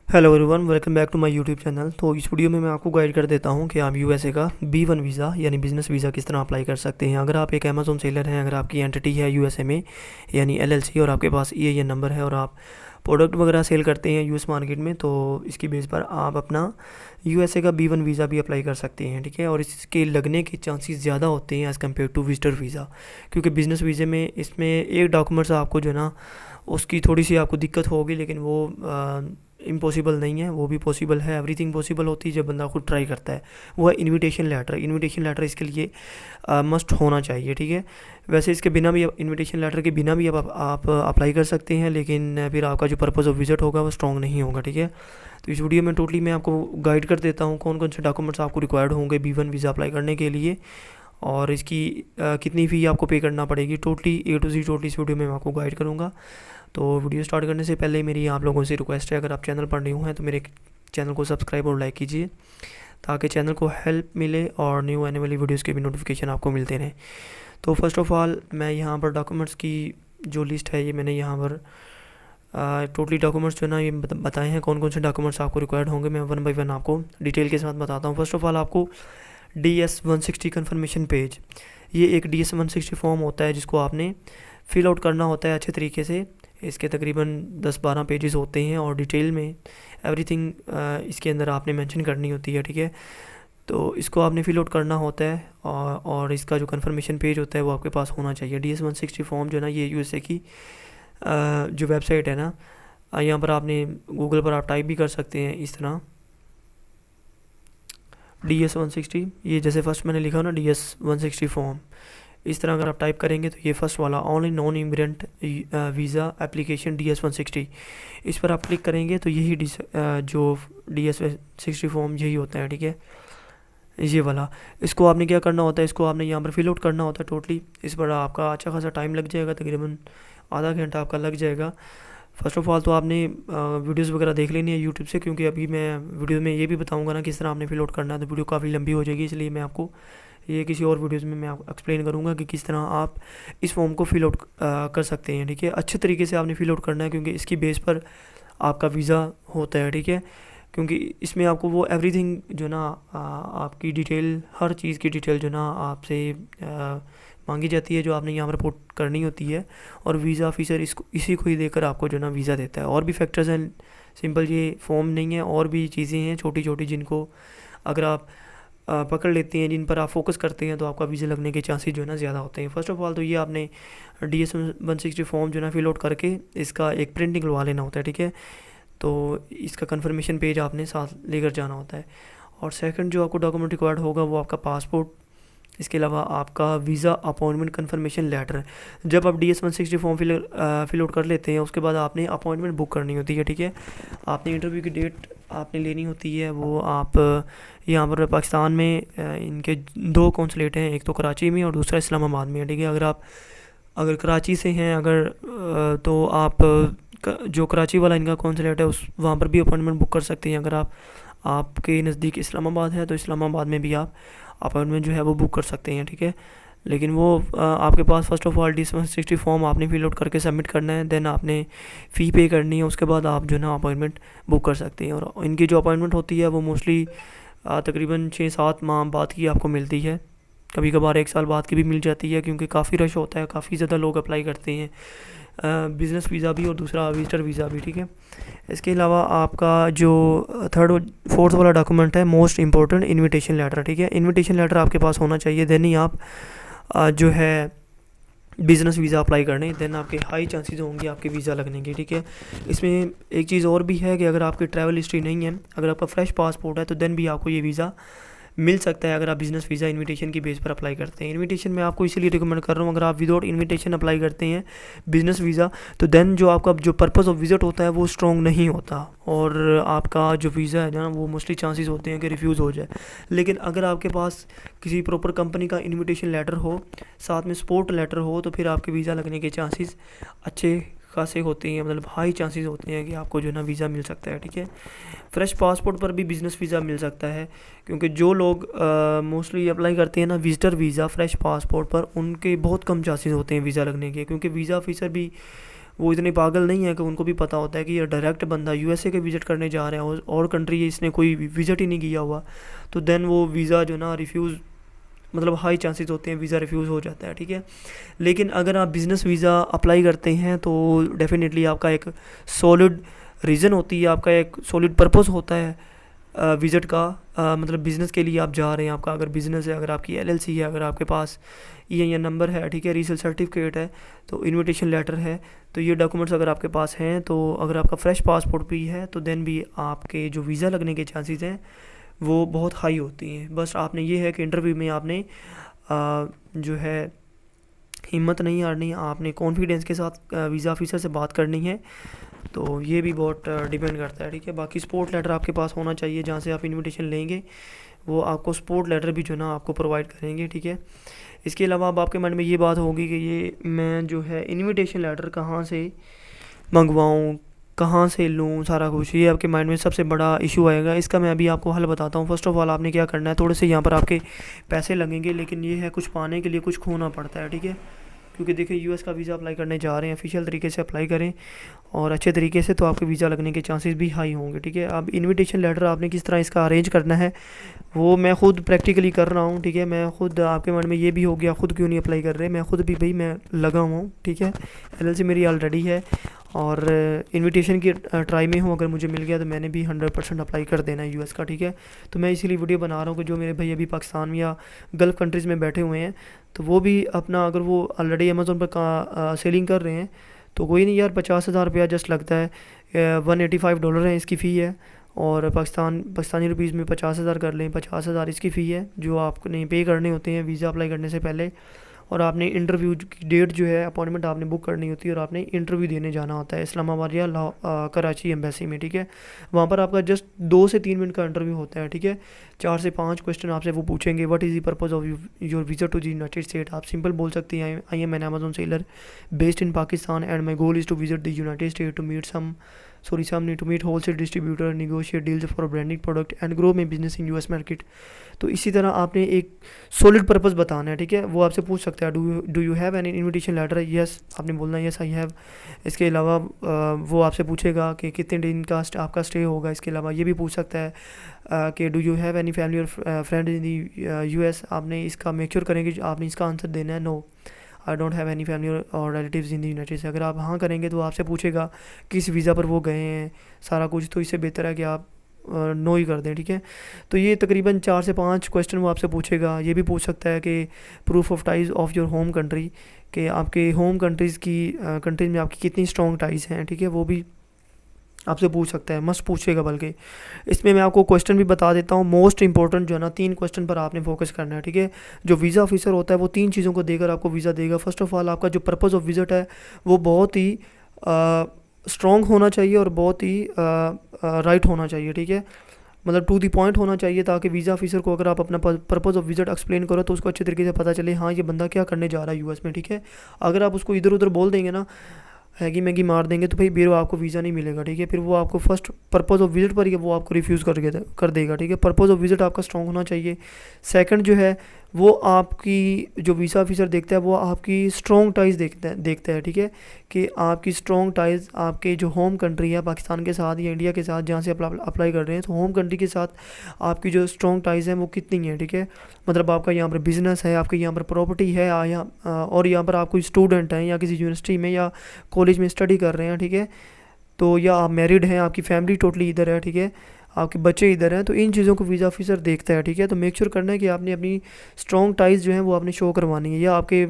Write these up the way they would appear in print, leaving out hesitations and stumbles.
Hello everyone, welcome back to my YouTube channel. तो इस video में मैं आपको गाइड कर देता हूं कि आप यूएसए का B1 वीज़ा यानी बिज़नेस वीज़ा किस तरह अप्लाई कर सकते हैं। अगर आप एक अमेज़ॉन सेलर हैं, अगर आपकी एंटिटी है यूएसए में यानी एलएलसी और आपके पास EIN नंबर है और आप प्रोडक्ट वगैरह सेल करते हैं यूएस मार्केट में, तो इसकी बेस पर आप अपना यूएसए का B1 वीज़ा भी अप्लाई कर सकते हैं। ठीक है, और इसके लगने के चांसेस ज़्यादा होते हैं as compare to visitor visa, क्योंकि बिज़नेस वीज़े में इसमें एक डॉक्यूमेंट्स आपको जो है ना उसकी थोड़ी सी आपको दिक्कत होगी, लेकिन वो इम्पॉसिबल नहीं है, वो भी पॉसिबल है। एवरीथिंग पॉसिबल होती है जब बंदा खुद ट्राई करता है। वो है इनविटेशन लेटर। इनविटेशन लेटर इसके लिए मस्ट होना चाहिए। ठीक है, वैसे इसके बिना भी, इनविटेशन लेटर के बिना भी आप अप्लाई कर सकते हैं, लेकिन फिर आपका जो पर्पज़ ऑफ विजिट होगा वो स्ट्रॉन्ग नहीं होगा। ठीक है, तो इस वीडियो में टोटली मैं आपको गाइड कर देता हूँ कौन कौन से डॉक्यूमेंट्स आपको रिक्वायर्ड होंगे B1 वीज़ा अप्लाई करने के लिए, और इसकी कितनी फ़ी आपको पे करना पड़ेगी। Totally A to Z totally इस वीडियो में मैं आपको गाइड करूँगा। तो वीडियो स्टार्ट करने से पहले मेरी आप लोगों से रिक्वेस्ट है, अगर आप चैनल पर न्यू हैं तो मेरे चैनल को सब्सक्राइब और लाइक कीजिए, ताकि चैनल को हेल्प मिले और न्यू आने वाली वीडियोस के भी नोटिफिकेशन आपको मिलते रहें। तो फर्स्ट ऑफ़ ऑल मैं यहाँ पर डॉक्यूमेंट्स की जो लिस्ट है ये मैंने यहाँ पर टोटली डॉक्यूमेंट्स जो है ना ये बताए हैं कौन कौन से डॉक्यूमेंट्स आपको रिक्वायर्ड होंगे। मैं वन बाई वन आपको डिटेल के साथ बताता हूँ। फर्स्ट ऑफ़ ऑल आपको DS-160 कन्फर्मेशन पेज, ये एक DS-160 फॉर्म होता है जिसको आपने फ़िल आउट करना होता है अच्छे तरीके से। इसके तकरीबन 10-12 पेजेस होते हैं और डिटेल में एवरीथिंग इसके अंदर आपने मेंशन करनी होती है। ठीक है, तो इसको आपने फ़िल आउट करना होता है और इसका जो कन्फर्मेशन पेज होता है वो आपके पास होना चाहिए। DS-160 फॉर्म जो है ना ये यूएसए की जो वेबसाइट है ना, यहाँ पर आपने गूगल पर आप टाइप भी कर सकते हैं इस तरह DS-160। ये जैसे फर्स्ट मैंने लिखा ना DS-160 फॉर्म, इस तरह अगर आप टाइप करेंगे तो ये फर्स्ट वाला online non immigrant visa application DS-160, इस पर आप क्लिक करेंगे तो यही जो DS-160 फॉर्म यही होता है। ठीक है, ये वाला, इसको आपने क्या करना होता है, इसको आपने यहाँ पर फिल आउट करना होता है टोटली। इस पर आपका अच्छा खासा टाइम लग जाएगा, तकरीबन आधा घंटा आपका लग जाएगा। फ़र्स्ट ऑफ़ ऑल तो आपने वीडियोस वगैरह देख लेनी है यूट्यूब से, क्योंकि अभी मैं वीडियो में ये भी बताऊंगा ना किस तरह आपने फिल आउट करना है, तो वीडियो काफ़ी लंबी हो जाएगी, इसलिए मैं आपको ये किसी और वीडियोस में मैं आपको एक्सप्लेन करूंगा कि किस तरह आप इस फॉर्म को फिल आउट कर सकते हैं। ठीक है, अच्छे तरीके से आपने फिल आउट करना है, क्योंकि इसकी बेस पर आपका वीज़ा होता है। ठीक है, क्योंकि इसमें आपको वो एवरीथिंग जो ना आपकी डिटेल, हर चीज़ की डिटेल जो ना आपसे मांगी जाती है, जो आपने यहाँ पर रिपोर्ट करनी होती है, और वीज़ा ऑफिसर इसको इसी को ही देकर आपको जो ना वीज़ा देता है। और भी फैक्टर्स हैं, सिंपल ये फॉर्म नहीं है, और भी चीज़ें हैं छोटी छोटी जिनको अगर आप पकड़ लेते हैं, जिन पर आप फोकस करते हैं, तो आपका वीज़ा लगने के चांसेस जो है ना ज़्यादा होते हैं। फर्स्ट ऑफ ऑल तो ये आपने DS-160 फॉर्म जो है ना फिल आउट करके इसका एक प्रिंट निकलवा लेना होता है। ठीक है, तो इसका कन्फर्मेशन पेज आपने साथ लेकर जाना होता है। और सेकंड जो आपको डॉक्यूमेंट रिक्वायर्ड होगा वो आपका पासपोर्ट, इसके अलावा आपका वीज़ा अपॉइंटमेंट कन्फर्मेशन लेटर। जब आप DS-160 फॉर्म फिल आउट कर लेते हैं, उसके बाद आपने अपॉइंटमेंट बुक करनी होती है। ठीक है, आपने इंटरव्यू की डेट आपने लेनी होती है, वो आप यहाँ पर पाकिस्तान में इनके 2 कौंसलेट हैं, एक तो कराची में और दूसरा इस्लामाबाद में है। ठीक है, अगर कराची से हैं तो आप जो कराची वाला इनका कौंसलेट है उस वहाँ पर भी अपॉइंटमेंट बुक कर सकते हैं। अगर आपके नज़दीक इस्लामाबाद है तो इस्लामाबाद में भी आप अपॉइंटमेंट जो है वो बुक कर सकते हैं। ठीक है, लेकिन वो आपके पास first of all DS-160 form आपने फिल आउट करके सबमिट करना है, देन आपने फ़ी पे करनी है, उसके बाद आप जो है ना अपॉइंटमेंट बुक कर सकते हैं। और इनकी जो अपॉइंटमेंट होती है वो मोस्टली तकरीबन 6-7 माह बाद की आपको मिलती है, कभी कभार 1 साल बाद की भी मिल जाती है, क्योंकि काफ़ी रश होता है, काफ़ी ज़्यादा लोग अप्लाई करते हैं, बिज़नेस वीज़ा भी और दूसरा विजिटर वीज़ा भी। ठीक है, इसके अलावा आपका जो थर्ड और फोर्थ वाला डॉक्यूमेंट है मोस्ट इंपॉर्टेंट, इनविटेशन लेटर। ठीक है, इनविटेशन लेटर आपके पास होना चाहिए, देन ही आप जो है बिज़नेस वीज़ा अप्लाई करने, देन आपके हाई चांसेस होंगे आपके वीज़ा लगने के। ठीक है, इसमें एक चीज़ और भी है कि अगर आपकी ट्रैवल हिस्ट्री नहीं है, अगर आपका फ्रेश पासपोर्ट है, तो देन भी आपको ये वीज़ा मिल सकता है अगर आप बिज़नेस वीज़ा इनविटेशन की बेस पर अप्लाई करते हैं। इनविटेशन मैं आपको इसीलिए रिकमेंड कर रहा हूँ, अगर आप विदाउट इनविटेशन अप्लाई करते हैं बिज़नेस वीज़ा, तो देन जो आपका जो पर्पस ऑफ विजिट होता है वो स्ट्रॉन्ग नहीं होता, और आपका जो वीज़ा है ना वो मोस्टली चांसेस होते हैं कि रिफ्यूज़ हो जाए। लेकिन अगर आपके पास किसी प्रॉपर कंपनी का इन्विटेशन लेटर हो, साथ में सपोर्ट लेटर हो, तो फिर आपके वीज़ा लगने के चांसेस अच्छे खासे होते हैं, मतलब हाई चांसेस होते हैं कि आपको जो है ना वीज़ा मिल सकता है। ठीक है, फ्रेश पासपोर्ट पर भी बिज़नेस वीज़ा मिल सकता है, क्योंकि जो लोग मोस्टली अप्लाई करते हैं ना विजिटर वीज़ा फ्रेश पासपोर्ट पर, उनके बहुत कम चांसेस होते हैं वीज़ा लगने के, क्योंकि वीज़ा ऑफिसर भी वो इतने पागल नहीं है कि उनको भी पता होता है कि ये डायरेक्ट बंदा यूएसए के विज़िट करने जा रहे हैं और कंट्री इसने कोई विज़िट ही नहीं किया हुआ, तो देन वो वीज़ा जो ना रिफ्यूज़, मतलब हाई चांसेस होते हैं वीज़ा रिफ्यूज़ हो जाता है, ठीक है। लेकिन अगर आप बिज़नेस वीज़ा अप्लाई करते हैं तो डेफिनेटली आपका एक सॉलिड रीज़न होती है, आपका एक सॉलिड पर्पस होता है विज़िट का, मतलब बिज़नेस के लिए आप जा रहे हैं। आपका अगर बिज़नेस है, अगर आपकी एलएलसी है, अगर आपके पास EIN नंबर है, ठीक है, रीसेल सर्टिफिकेट है, तो इनविटेशन लेटर है, तो ये डॉक्यूमेंट्स अगर आपके पास हैं, तो अगर आपका फ्रेश पासपोर्ट भी है, तो देन भी आपके जो वीज़ा लगने के चांसेस हैं वो बहुत हाई होती हैं। बस आपने ये है कि इंटरव्यू में आपने जो है हिम्मत नहीं हारनी, आपने कॉन्फिडेंस के साथ वीज़ा ऑफिसर से बात करनी है। तो ये भी बहुत डिपेंड करता है, ठीक है। बाकी सपोर्ट लेटर आपके पास होना चाहिए, जहाँ से आप इनविटेशन लेंगे वो आपको सपोर्ट लेटर भी जो ना आपको प्रोवाइड करेंगे, ठीक है। इसके अलावा अब आपके मन में ये बात होगी कि ये मैं जो है इनविटेशन लेटर कहाँ से मंगवाऊँ, कहाँ से लूँ, सारा कुछ, ये आपके माइंड में सबसे बड़ा इशू आएगा। इसका मैं अभी आपको हल बताता हूँ। फर्स्ट ऑफ ऑल आपने क्या करना है, थोड़े से यहाँ पर आपके पैसे लगेंगे, लेकिन ये है कुछ पाने के लिए कुछ खोना पड़ता है, ठीक है। क्योंकि देखिए यूएस का वीज़ा अप्लाई करने जा रहे हैं, ऑफिशियल तरीके से अप्लाई करें और अच्छे तरीके से, तो आपके वीज़ा लगने के चांसेस भी हाई होंगे, ठीक है। अब इनविटेशन लेटर आपने किस तरह इसका अरेंज करना है वो मैं खुद प्रैक्टिकली कर रहा हूँ, ठीक है। मैं खुद, आपके मन में ये भी हो गया खुद क्यों नहीं अप्लाई कर रहे, मैं खुद भी भाई मैं लगा हुआ हूँ, ठीक है। एलएलसी मेरी ऑलरेडी है और इनविटेशन की ट्राई में हूँ। अगर मुझे मिल गया तो मैंने भी 100% अप्लाई कर देना है यूएस का, ठीक है। तो मैं इसीलिए वीडियो बना रहा हूँ कि जो मेरे भाई अभी पाकिस्तान या गल्फ़ कंट्रीज़ में बैठे हुए हैं, तो वो भी अपना, अगर वो ऑलरेडी अमेज़ोन पर सेलिंग कर रहे हैं, तो कोई नहीं यार, 50,000 रुपया जस्ट लगता है, $185 है इसकी फ़ी है। और पाकिस्तानी रुपीज़ में 50,000 कर लें, 50,000 इसकी फ़ी है जो आपने पे करने होते हैं वीज़ा अप्लाई करने से पहले। और आपने इंटरव्यू की डेट जो है, अपॉइंटमेंट आपने बुक करनी होती है और आपने इंटरव्यू देने जाना होता है इस्लामाबाद या कराची एम्बेसी में, ठीक है। वहाँ पर आपका जस्ट 2 से 3 मिनट का इंटरव्यू होता है, ठीक है। 4 से 5 क्वेश्चन आपसे वो पूछेंगे। What is the purpose of your visa to the United State. आप सिंपल बोल सकते हैं, I am an Amazon seller based in Pakistan and my goal is to visit the United State to meet wholesale distributor, negotiate deals for branding product and grow my business in US market. तो इसी तरह आपने एक solid purpose बताना है, ठीक है। वो आपसे पूछ सकता है, do you have an invitation letter, yes आपने बोलना है यस आई हैव। इसके अलावा वो आपसे पूछेगा कि कितने दिन का आपका स्टे होगा। इसके अलावा ये भी पूछ सकता है कि do you have any family और फ्रेंड इन दी यूएस। आपने इसका मेक श्योर करेंगे कि आपने इसका आंसर देना है, no I don't have any family और रिलेटिव्स इन द यूनाइटेड। अगर आप हाँ करेंगे तो आपसे पूछेगा किस वीज़ा पर वो गए हैं, सारा कुछ। तो इससे बेहतर है कि आप नो ही कर दें, ठीक है। तो ये तकरीबन 4 से 5 क्वेश्चन वो आपसे पूछेगा। ये भी पूछ सकता है कि proof of ties of your home country, कि आपके होम कंट्रीज़ में आपकी कितनी स्ट्रॉन्ग टाइज़ हैं, ठीक है। वो भी आपसे पूछ सकता है, मस्त पूछेगा। बल्कि इसमें मैं आपको क्वेश्चन भी बता देता हूँ, मोस्ट इंपॉर्टेंट जो है ना, 3 क्वेश्चन पर आपने फोकस करना है, ठीक है। जो वीज़ा ऑफिसर होता है वो 3 चीज़ों को देकर आपको वीज़ा देगा। फर्स्ट ऑफ ऑल आपका जो पर्पस ऑफ विजिट है वो बहुत ही स्ट्रॉन्ग होना चाहिए और बहुत ही राइट होना चाहिए, ठीक है। मतलब टू दी पॉइंट होना चाहिए, ताकि वीज़ा ऑफिसर को अगर आप अपना पर्पस ऑफ विजिट एक्सप्लेन करो तो उसको अच्छे तरीके से पता चले, हाँ ये बंदा क्या करने जा रहा है यूएस में, ठीक है। अगर आप उसको इधर उधर बोल देंगे ना, हैगी मैगी मार देंगे, तो भाई फिर आपको वीज़ा नहीं मिलेगा, ठीक है। फिर वो आपको फर्स्ट पर्पस ऑफ विजिट पर ही वो आपको रिफ्यूज़ कर देगा, ठीक है। पर्पस ऑफ विजिट आपका स्ट्रॉन्ग होना चाहिए। सेकंड जो है वो आपकी, जो वीज़ा ऑफिसर देखता है वो आपकी स्ट्रॉन्ग टाइज़ देखता है, ठीक है। कि आपकी स्ट्रॉन्ग टाइज़ आपके जो होम कंट्री है पाकिस्तान के साथ या इंडिया के साथ, जहाँ से अप्लाई कर रहे हैं, तो होम कंट्री के साथ आपकी जो स्ट्रॉन्ग टाइज़ हैं वो कितनी हैं, ठीक है। मतलब आपका यहाँ पर बिज़नेस है, आपके यहाँ पर प्रॉपर्टी है, और यहाँ पर आप कोई स्टूडेंट हैं या किसी यूनिवर्सिटी में या कॉलेज में स्टडी कर रहे हैं, ठीक है। तो या आप मैरिड हैं, आपकी फैमिली टोटली इधर है, ठीक है, आपके बच्चे इधर हैं, तो इन चीज़ों को वीज़ा ऑफिसर देखता है, ठीक है। तो मेक श्योर करना है कि आपने अपनी स्ट्रॉन्ग टाइज़ जो हैं वो आपने शो करवानी है। या आपके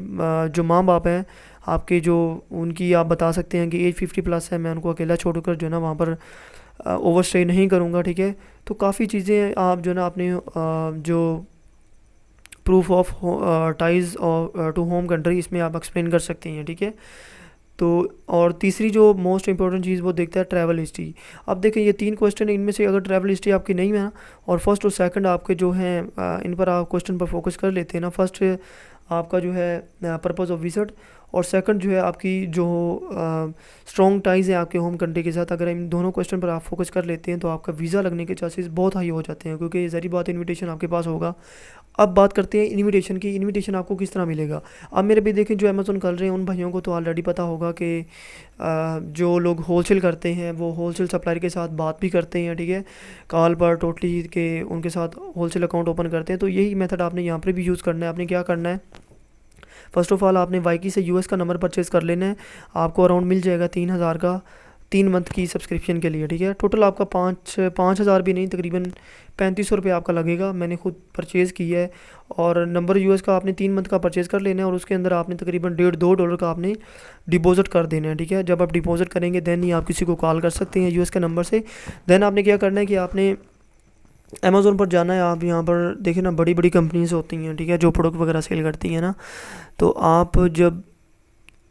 जो माँ बाप हैं, आपके जो, उनकी आप बता सकते हैं कि एज 50+ है, मैं उनको अकेला छोड़कर जो है ना वहाँ पर ओवर स्टे नहीं करूँगा, ठीक है। तो काफ़ी चीज़ें आप जो है ना अपने जो proof of ties to home country, इसमें आप एक्सप्लेन कर सकते हैं, ठीक है। तो और तीसरी जो मोस्ट इंपॉर्टेंट चीज़ वो देखता है ट्रैवल हिस्ट्री। अब देखें ये 3 क्वेश्चन है, इनमें से अगर ट्रैवल हिस्ट्री आपकी नहीं है ना, और फर्स्ट और सेकंड आपके जो हैं इन पर आप क्वेश्चन पर फोकस कर लेते हैं ना। फर्स्ट आपका जो है पर्पस ऑफ विजिट, और सेकंड जो है आपकी जो स्ट्रॉन्ग टाइज़ है आपके होम कंट्री के साथ। अगर इन दोनों क्वेश्चन पर आप फोकस कर लेते हैं तो आपका वीज़ा लगने के चांसेस बहुत हाई हो जाते हैं, क्योंकि ज़ाहिर बात इनविटेशन आपके पास होगा। अब बात करते हैं इनविटेशन की। इनविटेशन आपको किस तरह मिलेगा। अब मेरे भी देखें जो अमेज़न कर रहे हैं उन भाइयों को तो ऑलरेडी पता होगा कि जो लोग होलसेल करते हैं वो होलसेल सप्लायर के साथ बात भी करते हैं, ठीक है, कॉल पर टोटली के उनके साथ होलसेल अकाउंट ओपन करते हैं। तो यही मेथड आपने यहाँ पर भी यूज़ करना है। आपने क्या करना है, फ़र्स्ट ऑफ़ ऑल आपने वाईकी से यूएस का नंबर परचेज़ कर लेना है। आपको अराउंड मिल जाएगा 3000 का 3 मंथ की सब्सक्रिप्शन के लिए, ठीक है। टोटल आपका 5,000 भी नहीं, तकरीबन 3500 रुपये आपका लगेगा। मैंने खुद परचेज़ किया है। और नंबर यूएस का आपने 3 मंथ का परचेज़ कर लेना है और उसके अंदर आपने तकरीबन $1.5-2 का आपने डिपॉजिट कर देना है, ठीक है। जब आप डिपॉजिट करेंगे दैन ही आप किसी को कॉल कर सकते हैं यूएस के नंबर से। दैन आपने क्या करना है कि आपने अमेज़ोन पर जाना है। आप यहाँ पर देखें ना, बड़ी बड़ी कंपनीज होती हैं, ठीक है, जो प्रोडक्ट वगैरह सेल करती हैं ना। तो आप जब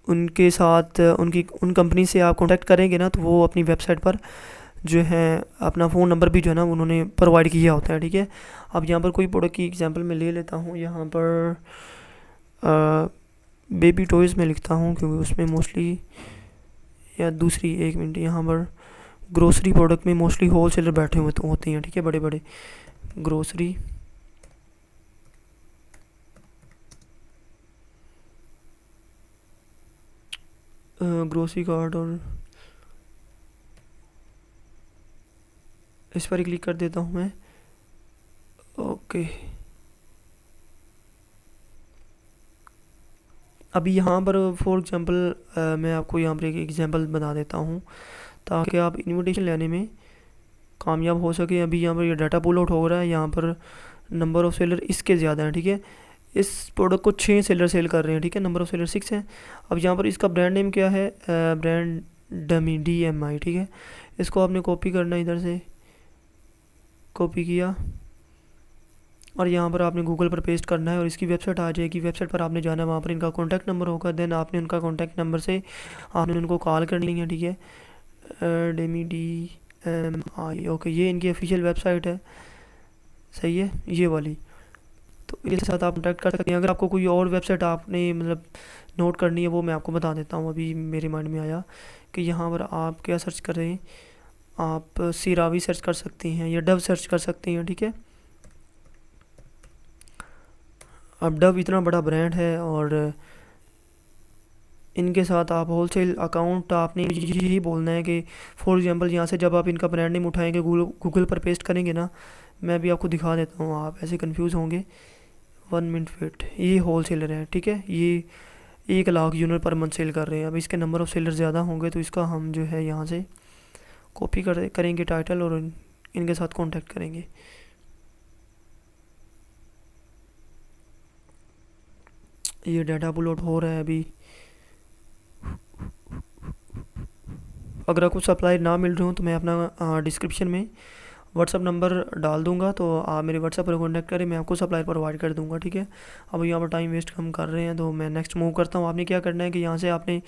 उनके साथ उन कंपनी से आप कांटेक्ट करेंगे ना, तो वो अपनी वेबसाइट पर जो है अपना फ़ोन नंबर भी जो है ना उन्होंने प्रोवाइड किया होता है, ठीक है। अब यहाँ पर कोई प्रोडक्ट की एग्जांपल मैं ले लेता हूँ। यहाँ पर बेबी टॉयज़ में लिखता हूँ, क्योंकि उसमें मोस्टली, या दूसरी, एक मिनट, यहाँ पर ग्रोसरी प्रोडक्ट में मोस्टली होल सेलर बैठे हुए तो होते हैं, ठीक है, बड़े बड़े ग्रोसरी। ग्रोसरी कार्ड, और इस पर ही क्लिक कर देता हूँ मैं। ओके, अभी यहाँ पर फॉर एग्जांपल मैं आपको यहाँ पर एक एग्जांपल बता देता हूँ ताकि आप इनविटेशन लेने में कामयाब हो सके। अभी यहाँ पर ये डाटा पुल आउट हो रहा है। यहाँ पर नंबर ऑफ़ सेलर इसके ज़्यादा है, ठीक है। इस प्रोडक्ट को 6 सेलर सेल कर रहे हैं, ठीक है, नंबर ऑफ़ सेलर 6 है। अब यहाँ पर इसका ब्रांड नेम क्या है, ब्रांड डमी, DMI, ठीक है। इसको आपने कॉपी करना है, इधर से कॉपी किया और यहाँ पर आपने गूगल पर पेस्ट करना है और इसकी वेबसाइट आ जाएगी। वेबसाइट पर आपने जाना है, वहाँ पर इनका कॉन्टैक्ट नंबर होगा। देन आपने उनका कॉन्टैक्ट नंबर से आपने उनको कॉल करनी है, ठीक है। डेमी DMI, ओके, ये इनकी ऑफिशियल वेबसाइट है, सही है, ये वाली। तो इसके साथ आप कॉन्टैक्ट कर सकते हैं। अगर आपको कोई और वेबसाइट आपने मतलब नोट करनी है वो मैं आपको बता देता हूँ। अभी मेरे माइंड में आया कि यहाँ पर आप क्या सर्च कर रहे हैं, आप सीरावी सर्च कर सकते हैं या डव सर्च कर सकते हैं, ठीक है। अब डव इतना बड़ा ब्रांड है और इनके साथ आप होलसेल अकाउंट आपने यही बोलना है कि फॉर एग्जांपल यहाँ से जब आप इनका ब्रांड नेम उठाएंगे गूगल पर पेस्ट करेंगे ना, मैं भी आपको दिखा देता हूँ, आप ऐसे कंफ्यूज होंगे। 1 मिनट वेट, ये होल सेलर है, ठीक है, ये 1 लाख यूनिट पर मंथ सेल कर रहे हैं। अब इसके नंबर ऑफ़ सेलर ज़्यादा होंगे तो इसका हम जो है यहाँ से कॉपी करेंगे टाइटल और इनके साथ कॉन्टैक्ट करेंगे। ये डाटा अपलोड हो रहा है अभी। अगर आपको सप्लाई ना मिल रहे हो तो मैं अपना डिस्क्रिप्शन में व्हाट्सअप नंबर डाल दूंगा, तो आप मेरे व्हाट्सअप पर कॉन्टैक्ट करें, मैं आपको सप्लाई प्रोवाइड कर दूंगा, ठीक है। अब यहाँ पर टाइम वेस्ट हम कर रहे हैं तो मैं नेक्स्ट मूव करता हूँ। आपने क्या करना है कि यहाँ से आपने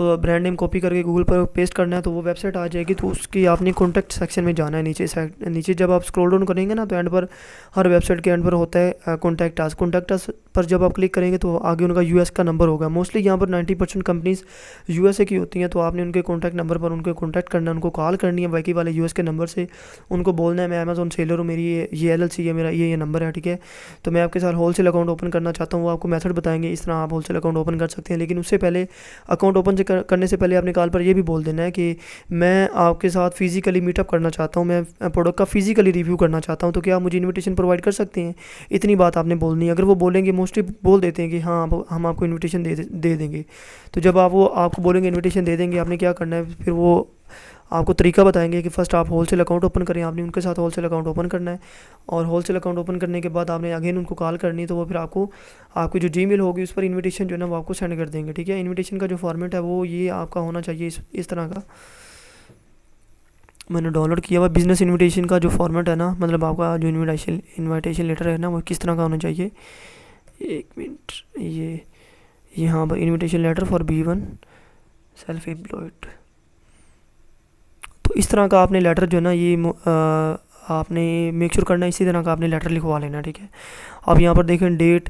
ब्रांड नेम कॉपी करके गूगल पर पेस्ट करना है, तो वो वेबसाइट आ जाएगी। तो उसकी आपने कॉन्टैक्ट सेक्शन में जाना है, नीचे जब आप स्क्रॉल डाउन करेंगे ना तो एंड पर हर वेबसाइट के एंड पर होता है कॉन्टैक्ट अस। कॉन्टैक्ट अस पर जब आप क्लिक करेंगे तो आगे उनका यूएस का नंबर होगा। मोस्टली यहाँ पर 90% कंपनीज यूएसए की होती हैं, तो आपने उनके कॉन्टैक्ट नंबर पर उनको कॉन्टैक्ट करना है, उनको कॉल करनी है बाकी वाले यूएस के नंबर से। उनको बोलना है मैं अमेज़न सेलर हूँ, मेरी ये LLC है, मेरा ये नंबर है, ठीक है। तो मैं आपके साथ होलसेल अकाउंट ओपन करना चाहता हूँ। वो आपको मेथड बताएंगे, इस तरह आप होलसेल अकाउंट ओपन कर सकते हैं। लेकिन उससे पहले अकाउंट ओपन करने से पहले आपने कॉल पर ये भी बोल देना है कि मैं आपके साथ फिजिकली मीटअप करना चाहता हूँ, मैं प्रोडक्ट का फिजिकली रिव्यू करना चाहता हूँ, तो क्या आप मुझे इन्विटेशन प्रोवाइड कर सकते हैं। इतनी बात आपने बोलनी है। अगर वो बोलेंगे, मोस्टली बोल देते हैं कि हाँ हम आपको इन्विटेशन दे देंगे, तो जब आप वो आपको बोलेंगे इन्विटेशन दे देंगे, आपने क्या करना है, फिर वो आपको तरीका बताएंगे कि फ़र्स्ट आप होलसेल अकाउंट ओपन करें। आपने उनके साथ होलसेल अकाउंट ओपन करना है और होलसेल अकाउंट ओपन करने के बाद आपने अगेन उनको कॉल करनी है, तो वो फिर आपको आपकी जो जीमेल होगी उस पर इनविटेशन जो है ना वो आपको सेंड कर देंगे, ठीक है। इनविटेशन का जो फॉर्मेट है वो ये आपका होना चाहिए इस तरह का। मैंने डाउनलोड किया हुआ बिज़नेस इनविटेशन का जो फॉर्मेट है ना, मतलब आपका जो इनविटेशन लेटर है ना वो किस तरह का होना चाहिए। 1 मिनट, ये यहाँ पर invitation letter for B1 self employed, तो इस तरह का आपने लेटर जो है ना ये आपने मेक श्योर करना है, इसी तरह का आपने लेटर लिखवा लेना, ठीक है। अब यहाँ पर देखें डेट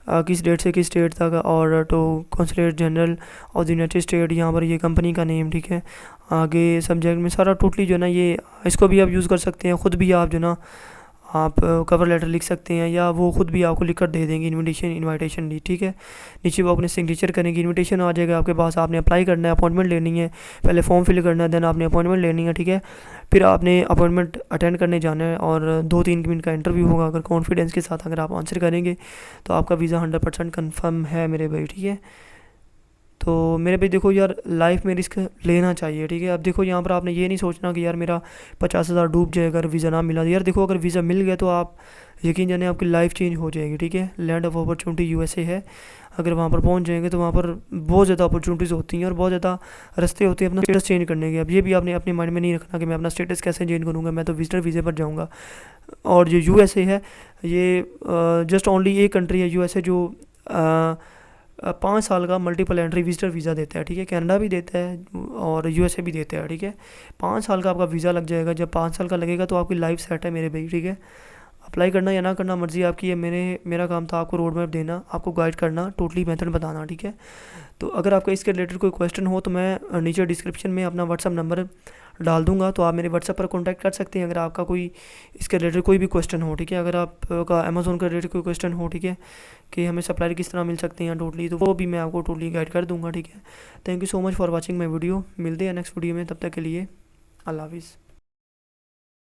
किस डेट से किस डेट तक, और तो consulate general of the United state, यहाँ पर ये कंपनी का नेम, ठीक है। आगे सब्जेक्ट में सारा टोटली जो है ना, ये इसको भी आप यूज़ कर सकते हैं, ख़ुद भी आप जो ना आप कवर लेटर लिख सकते हैं, या वो ख़ुद भी आपको लिख कर दे देंगे इनविटेशन दी, ठीक है। नीचे वो अपने सिग्नेचर करेंगे, इनविटेशन आ जाएगा आपके पास, आपने अप्लाई करना है, अपॉइंटमेंट लेनी है, पहले फॉर्म फिल करना है, देन आपने अपॉइंटमेंट लेनी है, ठीक है। फिर आपने अपॉइंटमेंट अटेंड करने जाना है, और 2-3 मिनट का इंटरव्यू होगा। अगर कॉन्फिडेंस के साथ अगर आप आंसर करेंगे तो आपका वीज़ा 100% कन्फर्म है मेरे भाई, ठीक है। तो मेरे भाई देखो यार, लाइफ में रिस्क लेना चाहिए, ठीक है। अब देखो यहाँ पर आपने ये नहीं सोचना कि यार मेरा 50,000 डूब जाएगा अगर वीज़ा ना मिला। यार देखो, अगर वीज़ा मिल गया तो आप यकीन जाने आपकी लाइफ चेंज हो जाएगी, ठीक है। लैंड ऑफ अपॉर्चुनिटी यूएसए है। अगर वहाँ पर पहुँच जाएंगे तो वहाँ पर बहुत ज़्यादा अपॉर्चुनिटीज़ होती हैं और बहुत ज़्यादा रास्ते होते हैं अपना स्टेटस चेंज करने के। अब ये भी आपने अपने माइंड में नहीं रखना कि मैं अपना स्टेटस कैसे चेंज करूँगा, मैं तो विजिटर वीज़े पर जाऊँगा। और जो यूएसए है, ये जस्ट ओनली एक कंट्री है यूएसए जो 5 साल का मल्टीपल एंट्री विजिटर वीज़ा देता है, ठीक है। कनाडा भी देता है और यूएसए भी देता है, ठीक है। 5 साल का आपका वीज़ा लग जाएगा। जब 5 साल का लगेगा तो आपकी लाइफ सेट है मेरे भाई, ठीक है। अप्लाई करना या ना करना मर्ज़ी आपकी है। मेरा काम था आपको रोड मैप देना, आपको गाइड करना, टोटली मेथड बताना, ठीक है। तो अगर आपका इसके रिलेटेड कोई क्वेश्चन हो तो मैं नीचे डिस्क्रिप्शन में अपना व्हाट्सअप नंबर डाल दूंगा, तो आप मेरे व्हाट्सअप पर कांटेक्ट कर सकते हैं अगर आपका कोई इसके रिलेटेड कोई भी क्वेश्चन हो, ठीक है। अगर आपका अमेज़ोन के रिलेटेड कोई क्वेश्चन हो, ठीक है, कि हमें सप्लायर किस तरह मिल सकते हैं टोटली, तो वो भी मैं आपको टोटली गाइड कर दूंगा, ठीक है। Thank you so much for watching my video. मिलते हैं नेक्स्ट वीडियो में, तब तक के लिए अल्लाह हाफिज़।